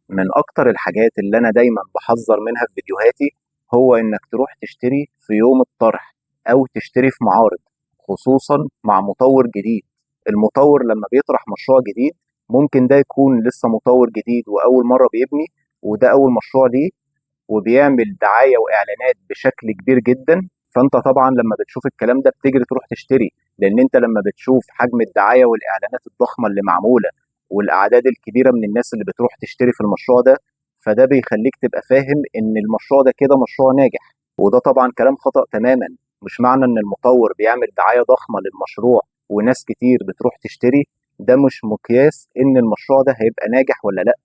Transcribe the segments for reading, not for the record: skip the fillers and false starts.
من أكتر الحاجات اللي أنا دايما بحذر منها في فيديوهاتي هو إنك تروح تشتري في يوم الطرح أو تشتري في معارض، خصوصا مع مطور جديد. المطور لما بيطرح مشروع جديد ممكن ده يكون لسه مطور جديد وأول مرة بيبني، وده أول مشروع ليه، وبيعمل دعاية وإعلانات بشكل كبير جدا. فأنت طبعا لما بتشوف الكلام ده بتجري تروح تشتري، لأن أنت لما بتشوف حجم الدعاية والإعلانات الضخمة اللي معمولة والأعداد الكبيرة من الناس اللي بتروح تشتري في المشروع ده، فده بيخليك تبقى فاهم إن المشروع ده كده مشروع ناجح. وده طبعا كلام خطأ تماما. مش معنى إن المطور بيعمل دعاية ضخمة للمشروع وناس كتير بتروح تشتري ده مش مقياس إن المشروع ده هيبقى ناجح ولا لأ.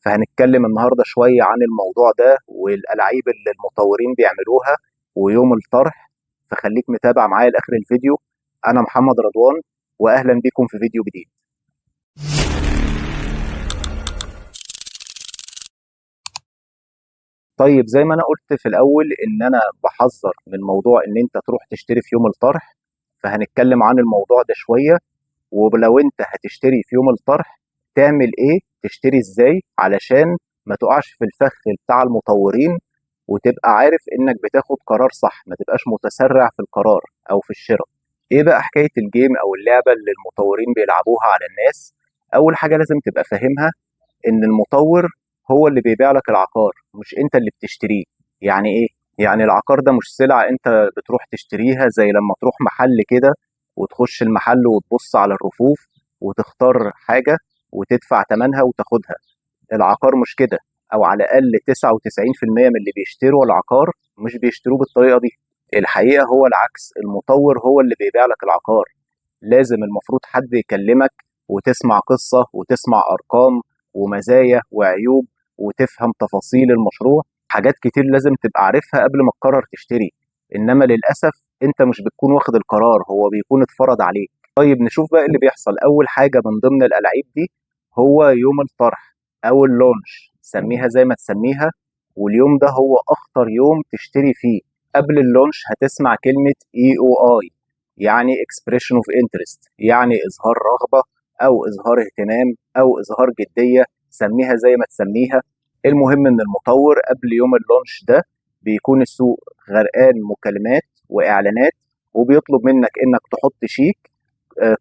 فهنتكلم النهارده شوية عن الموضوع ده والألاعيب اللي المطورين بيعملوها ويوم الطرح. فخليك متابع معايا لآخر الفيديو. أنا محمد رضوان، وأهلا بكم في فيديو جديد. طيب زي ما أنا قلت في الأول إن أنا بحذر من موضوع إن أنت تروح تشتري في يوم الطرح، فهنتكلم عن الموضوع ده شوية. ولو أنت هتشتري في يوم الطرح تعمل إيه، تشتري إزاي علشان ما تقعش في الفخ بتاع المطورين، وتبقى عارف إنك بتاخد قرار صح، ما تبقاش متسرع في القرار أو في الشراء. إيه بقى حكاية الجيم أو اللعبة اللي المطورين بيلعبوها على الناس؟ أول حاجة لازم تبقى فاهمها إن المطور هو اللي بيبيع لك العقار، مش أنت اللي بتشتريه. يعني إيه؟ يعني العقار ده مش سلعة أنت بتروح تشتريها زي لما تروح محل كده وتخش المحل وتبص على الرفوف وتختار حاجة وتدفع ثمنها وتاخدها. العقار مش كده، أو على الأقل 99% من اللي بيشتروا العقار مش بيشتروه بالطريقة دي. الحقيقة هو العكس، المطور هو اللي بيبيع لك العقار. لازم المفروض حد يكلمك وتسمع قصة وتسمع أرقام ومزايا وعيوب وتفهم تفاصيل المشروع. حاجات كتير لازم تبقى عارفها قبل ما تقرر تشتري. إنما للأسف أنت مش بتكون واخد القرار، هو بيكون اتفرض عليك. طيب نشوف بقى اللي بيحصل. أول حاجة من ضمن الألعاب دي هو يوم الطرح أو اللونش، سميها زي ما تسميها. واليوم ده هو أخطر يوم تشتري فيه. قبل اللونش هتسمع كلمة EOI، يعني expression of interest، يعني إظهار رغبة أو إظهار اهتمام أو إظهار جدية، سميها زي ما تسميها. المهم إن المطور قبل يوم اللونش ده بيكون السوق غرقان مكالمات وإعلانات، وبيطلب منك إنك تحط شيك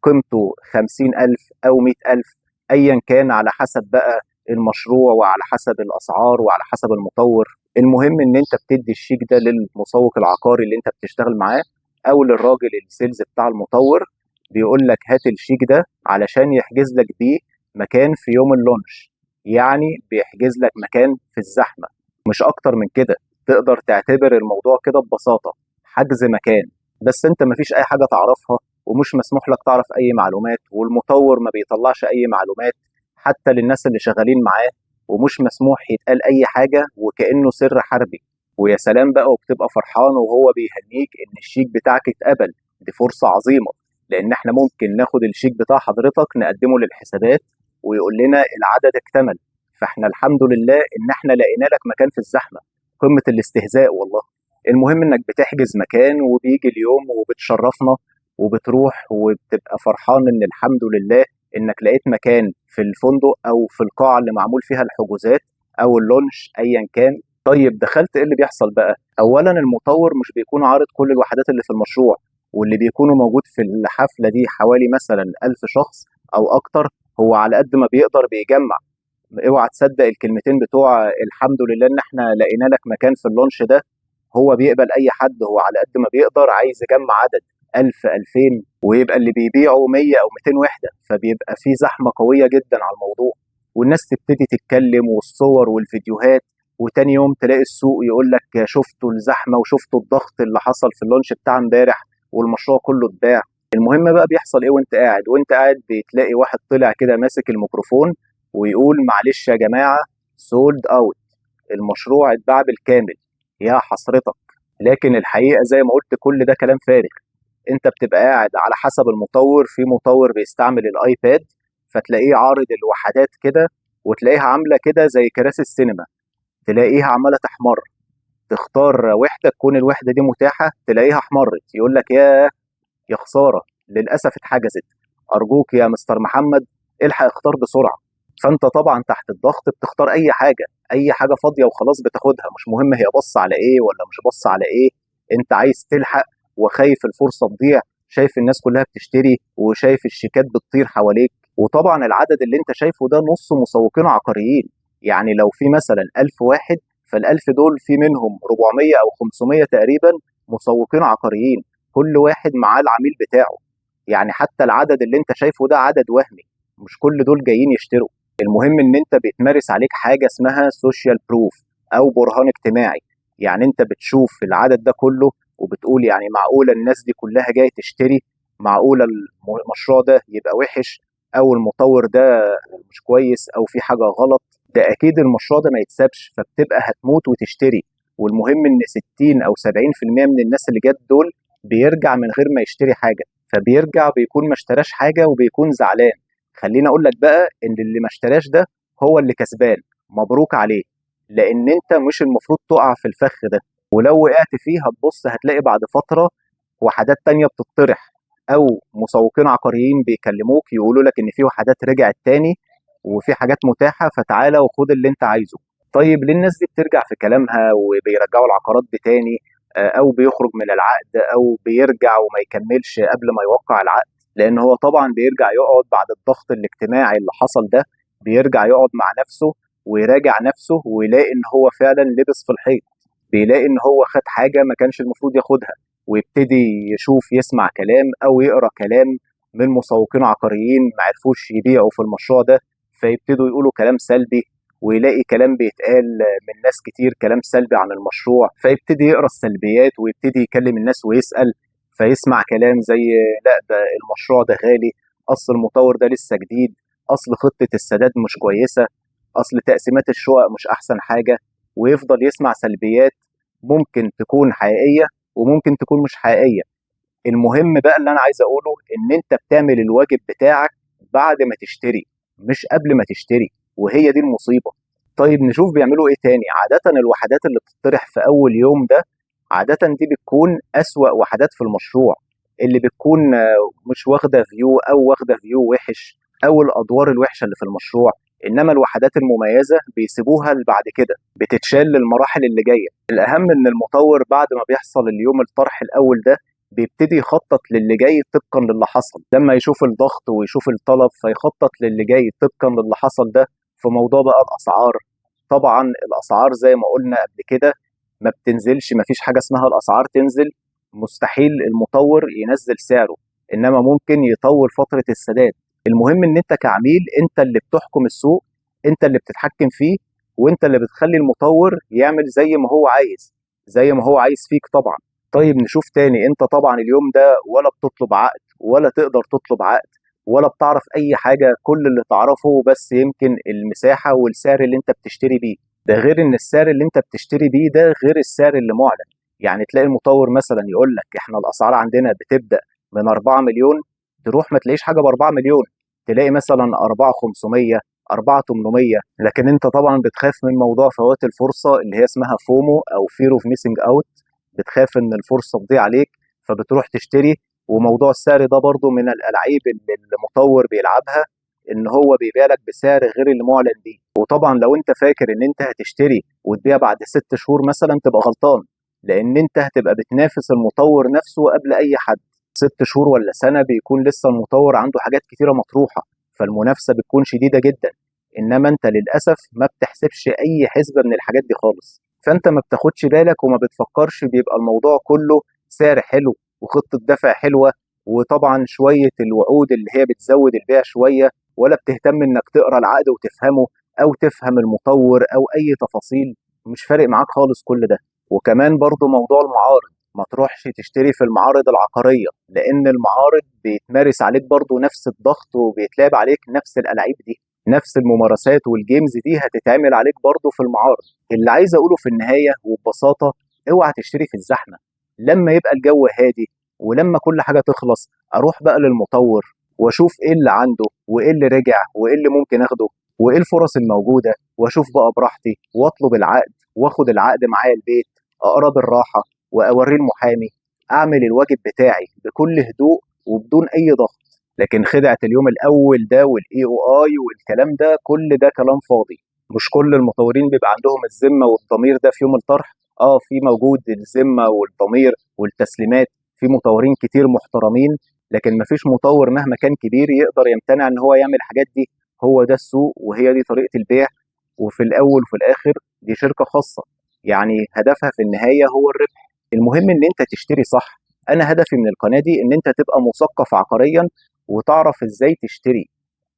قيمته 50,000 أو 100,000، أيا كان على حسب بقى المشروع وعلى حسب الأسعار وعلى حسب المطور. المهم إن أنت بتدي الشيك ده للمسوق العقاري اللي أنت بتشتغل معاه او للراجل السيلز بتاع المطور. بيقول لك هات الشيك ده علشان يحجز لك بيه مكان في يوم اللونش، يعني بيحجز لك مكان في الزحمه، مش اكتر من كده. تقدر تعتبر الموضوع كده ببساطه حجز مكان. بس انت مفيش اي حاجه تعرفها ومش مسموح لك تعرف اي معلومات، والمطور ما بيطلعش اي معلومات حتى للناس اللي شغالين معاه، ومش مسموح يتقال اي حاجه وكانه سر حربي. ويا سلام بقى، وبتبقى فرحان وهو بيهنيك ان الشيك بتاعك اتقبل. دي فرصة عظيمة، لان احنا ممكن ناخد الشيك بتاع حضرتك نقدمه للحسابات ويقول لنا العدد اكتمل، فاحنا الحمد لله ان احنا لقينا لك مكان في الزحمة. قمة الاستهزاء والله. المهم انك بتحجز مكان وبيجي اليوم وبتشرفنا وبتروح وبتبقى فرحان ان الحمد لله انك لقيت مكان في الفندق او في القاعة اللي معمول فيها الحجوزات او اللونش ايا كان. طيب دخلت، ايه اللي بيحصل بقى؟ اولا المطور مش بيكون عارض كل الوحدات اللي في المشروع، واللي بيكونوا موجود في الحفله دي حوالي مثلا 1000 شخص او اكتر. هو على قد ما بيقدر بيجمع. اوعى تصدق الكلمتين بتوع الحمد لله ان احنا لقينا لك مكان في اللونش ده. هو بيقبل اي حد، هو على قد ما بيقدر عايز يجمع عدد 1000 2000، ويبقى اللي بيبيعوا 100 او 200 وحده، فبيبقى في زحمه قويه جدا على الموضوع. والناس تبتدي تتكلم والصور والفيديوهات، وتاني يوم تلاقي السوق يقول لك شفتوا الزحمه وشفتوا الضغط اللي حصل في اللونش بتاع امبارح والمشروع كله اتباع. المهم بقى بيحصل ايه وانت قاعد بتلاقي واحد طلع كده ماسك الميكروفون ويقول معلش يا جماعه، سولد اوت، المشروع اتباع بالكامل. يا حسرتك. لكن الحقيقه زي ما قلت كل ده كلام فارغ. انت بتبقى قاعد على حسب المطور، في مطور بيستعمل الايباد فتلاقيه عارض الوحدات كده، وتلاقيها عامله كده زي كراسي السينما، تلاقيها عماله تحمر. تختار وحده تكون الوحده دي متاحه تلاقيها احمرت، يقول لك يا خساره، للاسف اتحجزت. ارجوك يا مستر محمد الحق اختار بسرعه. فانت طبعا تحت الضغط بتختار اي حاجه فاضيه وخلاص بتاخدها، مش مهم هي بص على ايه ولا مش بص على ايه. انت عايز تلحق وخايف الفرصه تضيع، شايف الناس كلها بتشتري وشايف الشيكات بتطير حواليك. وطبعا العدد اللي انت شايفه ده نص مسوقين عقاريين. يعني لو في مثلا 1000 واحد، فال1000 دول في منهم 400 او 500 تقريبا مسوقين عقاريين، كل واحد معاه العميل بتاعه. يعني حتى العدد اللي انت شايفه ده عدد وهمي، مش كل دول جايين يشتروا. المهم ان انت بيتمارس عليك حاجه اسمها سوشيال بروف او برهان اجتماعي. يعني انت بتشوف العدد ده كله وبتقول يعني معقوله الناس دي كلها جايه تشتري؟ معقوله المشروع ده يبقى وحش، او المطور ده مش كويس، او في حاجه غلط؟ ده اكيد المشروع ده ما يتسابش، فبتبقى هتموت وتشتري. والمهم ان 60 او 70% من الناس اللي جت دول بيرجع من غير ما يشتري حاجه، فبيرجع بيكون ما اشتراش حاجه وبيكون زعلان. خليني اقول لك بقى ان اللي ما اشتراش ده هو اللي كسبان، مبروك عليه، لان انت مش المفروض تقع في الفخ ده. ولو وقعت فيه هتبص هتلاقي بعد فتره وحدات تانية بتطرح، او مسوقين عقاريين بيكلموك يقولوا لك ان في وحدات رجعت تاني وفي حاجات متاحه، فتعالى وخد اللي انت عايزه. طيب ليه الناس دي بترجع في كلامها وبيرجعوا العقارات بتاني، او بيخرج من العقد او بيرجع وما يكملش قبل ما يوقع العقد؟ لان هو طبعا بيرجع يقعد بعد الضغط الاجتماعي اللي حصل ده، بيرجع يقعد مع نفسه ويراجع نفسه ويلاقي ان هو فعلا لبس في الحيط، بيلاقي ان هو خد حاجه ما كانش المفروض ياخدها، ويبتدي يشوف يسمع كلام او يقرا كلام من مسوقين عقاريين ما عرفوش يبيعوا في المشروع ده، فيبتدوا يقولوا كلام سلبي، ويلاقي كلام بيتقال من ناس كتير كلام سلبي عن المشروع، فيبتدي يقرا السلبيات ويبتدي يكلم الناس ويسأل، فيسمع كلام زي لا ده المشروع ده غالي، اصل المطور ده لسه جديد، اصل خطة السداد مش كويسة، اصل تقسيمات الشقق مش احسن حاجة، ويفضل يسمع سلبيات ممكن تكون حقيقية وممكن تكون مش حقيقية. المهم بقى اللي انا عايز اقوله ان انت بتعمل الواجب بتاعك بعد ما تشتري، مش قبل ما تشتري، وهي دي المصيبة. طيب نشوف بيعملوا ايه تاني. عادة الوحدات اللي بتطرح في اول يوم ده، عادة دي بتكون اسوأ وحدات في المشروع، اللي بتكون مش واخدة فيو او واخدة فيو وحش، او الادوار الوحشة اللي في المشروع. انما الوحدات المميزة بيسيبوها بعد كده بتتشال للمراحل اللي جاية. الاهم ان المطور بعد ما بيحصل اليوم الطرح الاول ده بيبتدي يخطط للي جاي طبقا للي حصل، لما يشوف الضغط ويشوف الطلب فيخطط للي جاي طبقا للي حصل ده. في موضوع بقى الاسعار، طبعا الاسعار زي ما قلنا قبل كده ما بتنزلش، ما فيش حاجه اسمها الاسعار تنزل، مستحيل المطور ينزل سعره، انما ممكن يطول فتره السداد. المهم ان انت كعميل انت اللي بتحكم السوق، انت اللي بتتحكم فيه، وانت اللي بتخلي المطور يعمل زي ما هو عايز، زي ما هو عايز فيك طبعا. طيب نشوف تاني. انت طبعا اليوم ده ولا بتطلب عقد ولا تقدر تطلب عقد ولا بتعرف اي حاجة، كل اللي تعرفه بس يمكن المساحة والسعر اللي انت بتشتري بيه. ده غير ان السعر اللي انت بتشتري بيه ده غير السعر اللي معلن. يعني تلاقي المطور مثلا يقول لك احنا الاسعار عندنا بتبدأ من 4 مليون، تروح ما تلاقيش حاجة ب 4 مليون، تلاقي مثلا 4,500 4,800. لكن انت طبعا بتخاف من موضوع فوات الفرصة اللي هي اسمها فومو او فير اوف ميسنج اوت، بتخاف ان الفرصه تضيع عليك فبتروح تشتري. وموضوع السعر ده برضو من الالعاب اللي المطور بيلعبها، ان هو بيبيع لك بسعر غير اللي معلن بيه. وطبعا لو انت فاكر ان انت هتشتري وتبيع بعد 6 شهور مثلا تبقى غلطان، لان انت هتبقى بتنافس المطور نفسه قبل اي حد. 6 شهور ولا سنه بيكون لسه المطور عنده حاجات كتيره مطروحه، فالمنافسه بتكون شديده جدا. انما انت للاسف ما بتحسبش اي حسبه من الحاجات دي خالص، فانت ما بتاخدش بالك وما بتفكرش، بيبقى الموضوع كله سعر حلو وخطة دفع حلوة، وطبعا شوية الوعود اللي هي بتزود البيع شوية، ولا بتهتم انك تقرا العقد وتفهمه او تفهم المطور او اي تفاصيل، مش فارق معاك خالص كل ده. وكمان برضو موضوع المعارض، ما تروحش تشتري في المعارض العقارية، لان المعارض بيتمارس عليك برضو نفس الضغط وبيتلعب عليك نفس الالعاب دي، نفس الممارسات والجيمز دي هتتعمل عليك برضو في المعارض. اللي عايز اقوله في النهايه وببساطه، اوعى تشتري في الزحمه. لما يبقى الجو هادي ولما كل حاجه تخلص اروح بقى للمطور واشوف ايه اللي عنده وايه اللي رجع وايه اللي ممكن اخده وايه الفرص الموجوده، واشوف بقى براحتي واطلب العقد واخد العقد معايا البيت، اقرا بالراحه واوريه المحامي، اعمل الواجب بتاعي بكل هدوء وبدون اي ضغط. لكن خدعه اليوم الاول ده والاي او اي والكلام ده كل ده كلام فاضي. مش كل المطورين بيبقى عندهم الذمه والضمير ده في يوم الطرح. في موجود الذمه والضمير والتسليمات، في مطورين كتير محترمين، لكن مفيش مطور مهما كان كبير يقدر يمتنع ان هو يعمل الحاجات دي. هو ده السوق وهي دي طريقه البيع، وفي الاول وفي الاخر دي شركه خاصه، يعني هدفها في النهايه هو الربح. المهم ان انت تشتري صح. انا هدفي من القناه دي ان انت تبقى مثقف عقاريا وتعرف ازاي تشتري.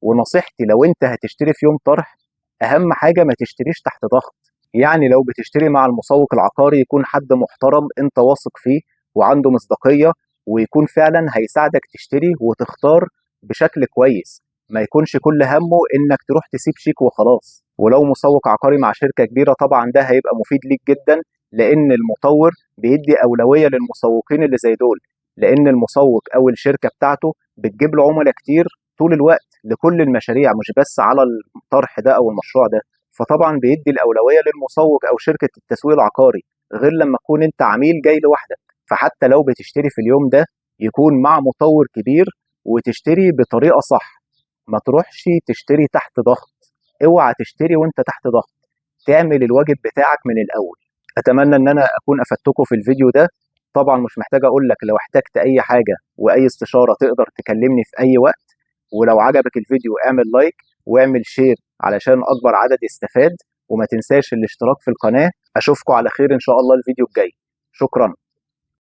ونصيحتي لو انت هتشتري في يوم طرح، اهم حاجه ما تشتريش تحت ضغط. يعني لو بتشتري مع المسوق العقاري يكون حد محترم انت واثق فيه وعنده مصداقيه، ويكون فعلا هيساعدك تشتري وتختار بشكل كويس، ما يكونش كل همه انك تروح تسيب شيك وخلاص. ولو مسوق عقاري مع شركه كبيره طبعا ده هيبقى مفيد ليك جدا، لان المطور بيدي اولويه للمسوقين اللي زي دول، لان المسوق او الشركه بتاعته بتجيب له عملاء كتير طول الوقت لكل المشاريع، مش بس على الطرح ده او المشروع ده. فطبعا بيدي الاولويه للمسوق او شركه التسويق العقاري، غير لما تكون انت عميل جاي لوحدك. فحتى لو بتشتري في اليوم ده يكون مع مطور كبير، وتشتري بطريقه صح. ما تروحش تشتري تحت ضغط. اوعى تشتري وانت تحت ضغط، تعمل الواجب بتاعك من الاول. اتمنى ان انا اكون افدتكم في الفيديو ده. طبعا مش محتاج اقول لك، لو احتجت اي حاجه واي استشاره تقدر تكلمني في اي وقت. ولو عجبك الفيديو اعمل لايك واعمل شير علشان اكبر عدد يستفاد، وما تنساش الاشتراك في القناه. اشوفكم على خير ان شاء الله الفيديو الجاي. شكرا.